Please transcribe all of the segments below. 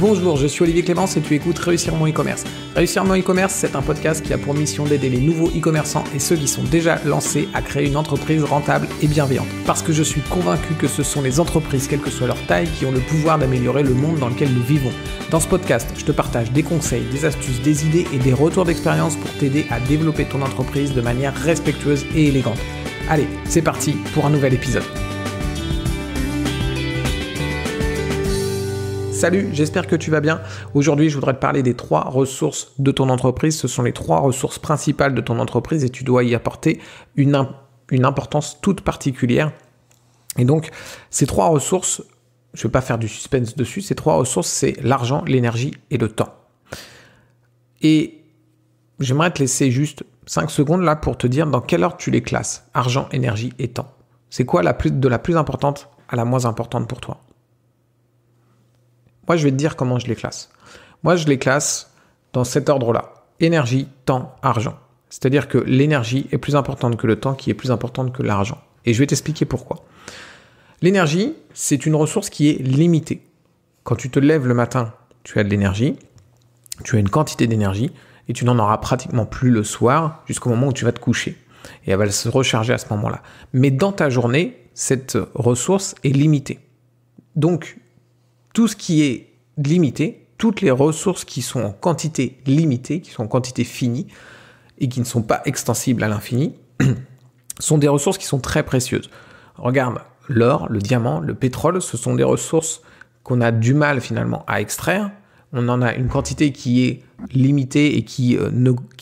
Bonjour, je suis Olivier Clémence et tu écoutes Réussir mon e-commerce. Réussir mon e-commerce, c'est un podcast qui a pour mission d'aider les nouveaux e-commerçants et ceux qui sont déjà lancés à créer une entreprise rentable et bienveillante. Parce que je suis convaincu que ce sont les entreprises, quelle que soit leur taille, qui ont le pouvoir d'améliorer le monde dans lequel nous vivons. Dans ce podcast, je te partage des conseils, des astuces, des idées et des retours d'expérience pour t'aider à développer ton entreprise de manière respectueuse et élégante. Allez, c'est parti pour un nouvel épisode. Salut, j'espère que tu vas bien. Aujourd'hui, je voudrais te parler des 3 ressources de ton entreprise. Ce sont les 3 ressources principales de ton entreprise et tu dois y apporter une importance toute particulière. Et donc, ces 3 ressources, je ne vais pas faire du suspense dessus, ces 3 ressources, c'est l'argent, l'énergie et le temps. Et j'aimerais te laisser juste 5 secondes là pour te dire dans quelle ordre tu les classes. Argent, énergie et temps. C'est quoi de la plus importante à la moins importante pour toi ? Moi, je vais te dire comment je les classe. Moi, je les classe dans cet ordre-là. Énergie, temps, argent. C'est-à-dire que l'énergie est plus importante que le temps, qui est plus importante que l'argent. Et je vais t'expliquer pourquoi. L'énergie, c'est une ressource qui est limitée. Quand tu te lèves le matin, tu as de l'énergie, tu as une quantité d'énergie, et tu n'en auras pratiquement plus le soir jusqu'au moment où tu vas te coucher. Et elle va se recharger à ce moment-là. Mais dans ta journée, cette ressource est limitée. Donc, tout ce qui est limité, toutes les ressources qui sont en quantité limitée, qui sont en quantité finie et qui ne sont pas extensibles à l'infini, sont des ressources qui sont très précieuses. Regarde, l'or, le diamant, le pétrole, ce sont des ressources qu'on a du mal finalement à extraire. On en a une quantité qui est limitée et qui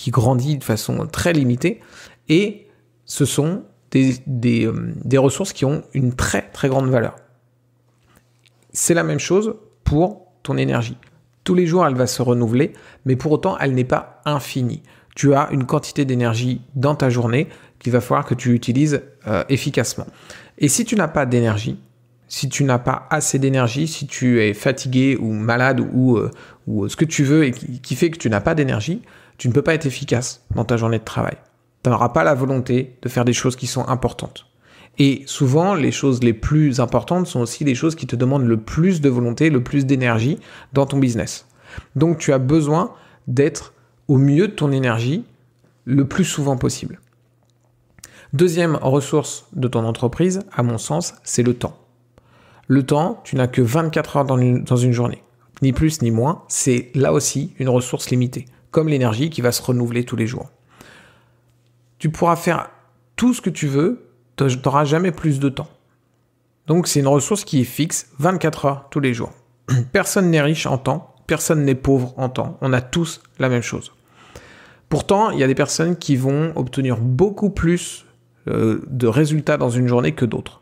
grandit de façon très limitée. Et ce sont des ressources qui ont une très très grande valeur. C'est la même chose pour ton énergie. Tous les jours, elle va se renouveler, mais pour autant, elle n'est pas infinie. Tu as une quantité d'énergie dans ta journée qu'il va falloir que tu utilises efficacement. Et si tu n'as pas d'énergie, si tu n'as pas assez d'énergie, si tu es fatigué ou malade ou ce que tu veux et qui fait que tu n'as pas d'énergie, tu ne peux pas être efficace dans ta journée de travail. Tu n'auras pas la volonté de faire des choses qui sont importantes. Et souvent, les choses les plus importantes sont aussi les choses qui te demandent le plus de volonté, le plus d'énergie dans ton business. Donc, tu as besoin d'être au mieux de ton énergie le plus souvent possible. Deuxième ressource de ton entreprise, à mon sens, c'est le temps. Le temps, tu n'as que 24 heures dans une journée. Ni plus ni moins, c'est là aussi une ressource limitée, comme l'énergie qui va se renouveler tous les jours. Tu pourras faire tout ce que tu veux, tu n'auras jamais plus de temps. Donc, c'est une ressource qui est fixe, 24 heures tous les jours. Personne n'est riche en temps, personne n'est pauvre en temps. On a tous la même chose. Pourtant, il y a des personnes qui vont obtenir beaucoup plus de résultats dans une journée que d'autres.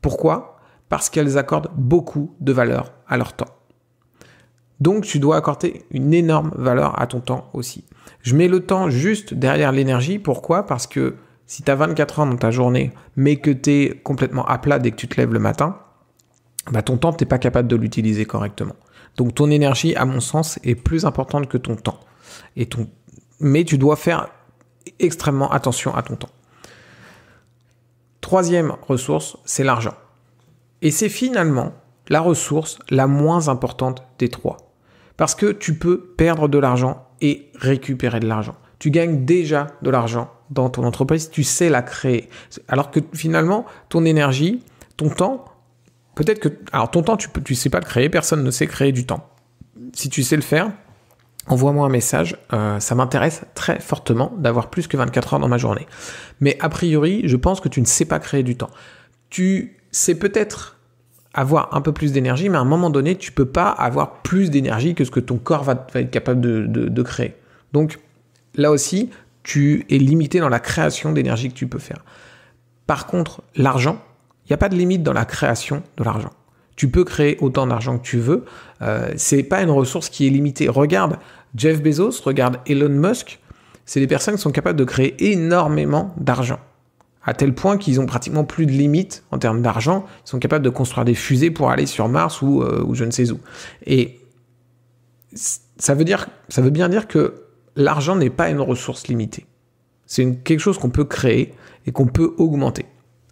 Pourquoi ? Parce qu'elles accordent beaucoup de valeur à leur temps. Donc, tu dois accorder une énorme valeur à ton temps aussi. Je mets le temps juste derrière l'énergie. Pourquoi ? Parce que si tu as 24 heures dans ta journée, mais que tu es complètement à plat dès que tu te lèves le matin, ton temps, tu n'es pas capable de l'utiliser correctement. Donc, ton énergie, à mon sens, est plus importante que ton temps. Mais tu dois faire extrêmement attention à ton temps. Troisième ressource, c'est l'argent. Et c'est finalement la ressource la moins importante des 3. Parce que tu peux perdre de l'argent et récupérer de l'argent. Tu gagnes déjà de l'argent dans ton entreprise, tu sais la créer. Alors que finalement, ton énergie, ton temps, peut-être que... Alors ton temps, tu sais pas le créer, personne ne sait créer du temps. Si tu sais le faire, envoie-moi un message, ça m'intéresse très fortement d'avoir plus que 24 heures dans ma journée. Mais a priori, je pense que tu ne sais pas créer du temps. Tu sais peut-être avoir un peu plus d'énergie, mais à un moment donné, tu peux pas avoir plus d'énergie que ce que ton corps va être capable de créer. Donc, là aussi, tu es limité dans la création d'énergie que tu peux faire. Par contre, l'argent, il n'y a pas de limite dans la création de l'argent. Tu peux créer autant d'argent que tu veux. C'est pas une ressource qui est limitée. Regarde Jeff Bezos, regarde Elon Musk. C'est des personnes qui sont capables de créer énormément d'argent. À tel point qu'ils ont pratiquement plus de limites en termes d'argent. Ils sont capables de construire des fusées pour aller sur Mars ou je ne sais où. Et ça veut bien dire que l'argent n'est pas une ressource limitée. C'est quelque chose qu'on peut créer et qu'on peut augmenter.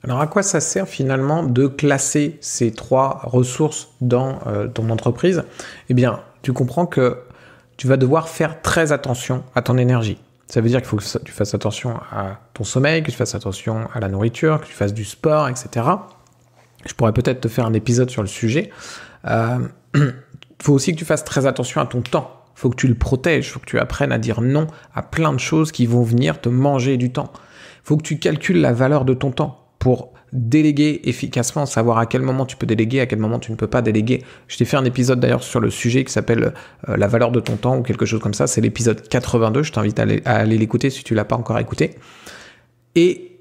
Alors à quoi ça sert finalement de classer ces 3 ressources dans ton entreprise? Eh bien, tu comprends que tu vas devoir faire très attention à ton énergie. Ça veut dire qu'il faut que tu fasses attention à ton sommeil, que tu fasses attention à la nourriture, que tu fasses du sport, etc. Je pourrais peut-être te faire un épisode sur le sujet. Il faut aussi que tu fasses très attention à ton temps. Il faut que tu le protèges, il faut que tu apprennes à dire non à plein de choses qui vont venir te manger du temps. Il faut que tu calcules la valeur de ton temps pour déléguer efficacement, savoir à quel moment tu peux déléguer, à quel moment tu ne peux pas déléguer. Je t'ai fait un épisode d'ailleurs sur le sujet qui s'appelle la valeur de ton temps ou quelque chose comme ça. C'est l'épisode 82. Je t'invite à aller l'écouter si tu l'as pas encore écouté. Et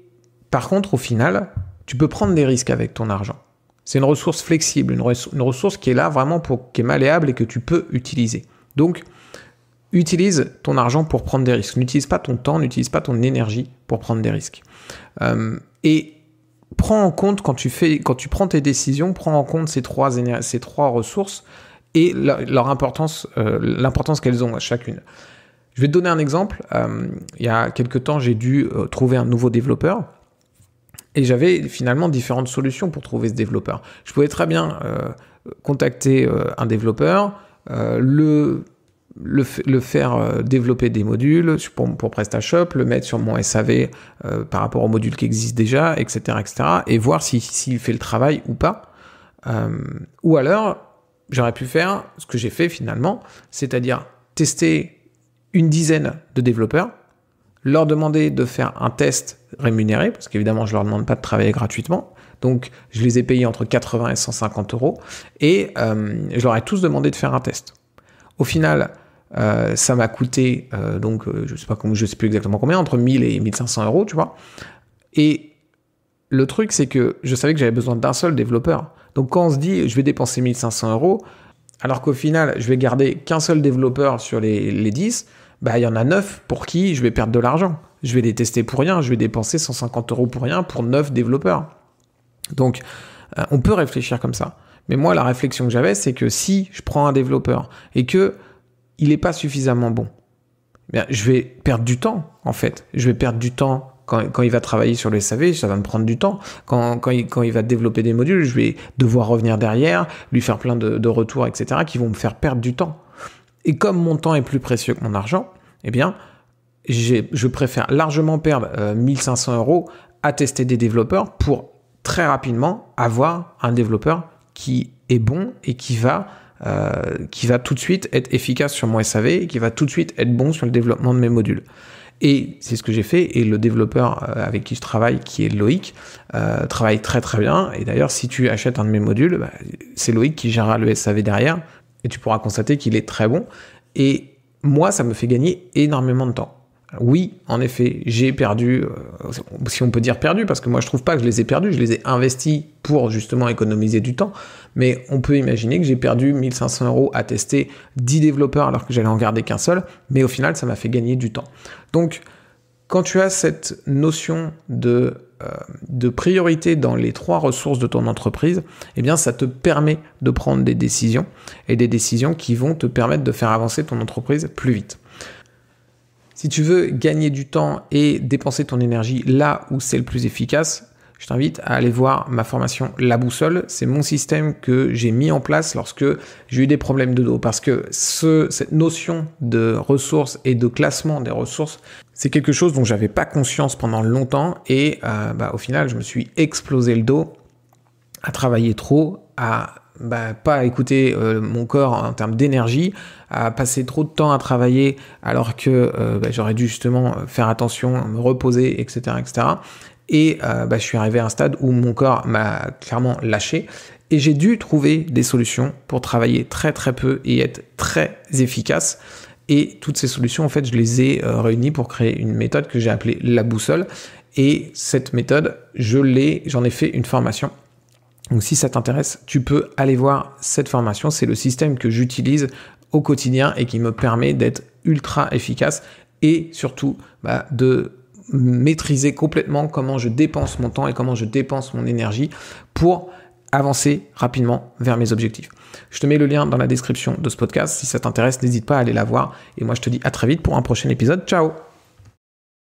par contre, au final, tu peux prendre des risques avec ton argent. C'est une ressource flexible, une ressource qui est là vraiment qui est malléable et que tu peux utiliser. Donc, utilise ton argent pour prendre des risques. N'utilise pas ton temps, n'utilise pas ton énergie pour prendre des risques. Et prends en compte, quand tu prends tes décisions, prends en compte ces trois ressources et leur importance, l'importance qu'elles ont à chacune. Je vais te donner un exemple. Il y a quelques temps, j'ai dû trouver un nouveau développeur et j'avais finalement différentes solutions pour trouver ce développeur. Je pouvais très bien contacter un développeur, le faire développer des modules pour PrestaShop, le mettre sur mon SAV par rapport aux modules qui existent déjà, etc., et voir s'il fait le travail ou pas. Ou alors, j'aurais pu faire ce que j'ai fait finalement, c'est-à-dire tester une dizaine de développeurs, leur demander de faire un test rémunéré, parce qu'évidemment, je leur demande pas de travailler gratuitement. Donc, je les ai payés entre 80 et 150 €, et je leur ai tous demandé de faire un test. Au final, ça m'a coûté, je sais plus exactement combien, entre 1000 et 1500 €, tu vois. Et le truc, c'est que je savais que j'avais besoin d'un seul développeur. Donc, quand on se dit, je vais dépenser 1500 €, alors qu'au final, je vais garder qu'un seul développeur sur les 10, il y en a 9 pour qui je vais perdre de l'argent. Je vais les tester pour rien, je vais dépenser 150 € pour rien pour 9 développeurs. Donc, on peut réfléchir comme ça. Mais moi, la réflexion que j'avais, c'est que si je prends un développeur et que il n'est pas suffisamment bon, je vais perdre du temps, en fait. Je vais perdre du temps quand il va travailler sur le SAV, ça va me prendre du temps. Quand il va développer des modules, je vais devoir revenir derrière, lui faire plein de retours, etc., qui vont me faire perdre du temps. Et comme mon temps est plus précieux que mon argent, je préfère largement perdre 1500 € à tester des développeurs pour très rapidement avoir un développeur qui est bon et qui va tout de suite être efficace sur mon SAV et qui va tout de suite être bon sur le développement de mes modules. Et c'est ce que j'ai fait, et le développeur avec qui je travaille, qui est Loïc, travaille très très bien. Et d'ailleurs, si tu achètes un de mes modules, c'est Loïc qui gérera le SAV derrière, et tu pourras constater qu'il est très bon. Et moi, ça me fait gagner énormément de temps. Oui, en effet, j'ai perdu, si on peut dire perdu, parce que moi je trouve pas que je les ai perdus, je les ai investis pour justement économiser du temps, mais on peut imaginer que j'ai perdu 1500 € à tester 10 développeurs alors que j'allais en garder qu'un seul, mais au final ça m'a fait gagner du temps. Donc quand tu as cette notion de priorité dans les 3 ressources de ton entreprise, ça te permet de prendre des décisions, et des décisions qui vont te permettre de faire avancer ton entreprise plus vite. Si tu veux gagner du temps et dépenser ton énergie là où c'est le plus efficace, je t'invite à aller voir ma formation La Boussole. C'est mon système que j'ai mis en place lorsque j'ai eu des problèmes de dos. Parce que cette notion de ressources et de classement des ressources, c'est quelque chose dont j'avais pas conscience pendant longtemps. Et au final, je me suis explosé le dos à travailler trop, à pas écouter mon corps en termes d'énergie, à passer trop de temps à travailler alors que j'aurais dû justement faire attention, me reposer, etc. Et je suis arrivé à un stade où mon corps m'a clairement lâché, et j'ai dû trouver des solutions pour travailler très très peu et être très efficace. Et toutes ces solutions, en fait, je les ai réunies pour créer une méthode que j'ai appelée La Boussole. Et cette méthode, j'en ai fait une formation. Donc si ça t'intéresse, tu peux aller voir cette formation. C'est le système que j'utilise au quotidien et qui me permet d'être ultra efficace et surtout de maîtriser complètement comment je dépense mon temps et comment je dépense mon énergie pour avancer rapidement vers mes objectifs. Je te mets le lien dans la description de ce podcast. Si ça t'intéresse, n'hésite pas à aller la voir. Et moi, je te dis à très vite pour un prochain épisode. Ciao!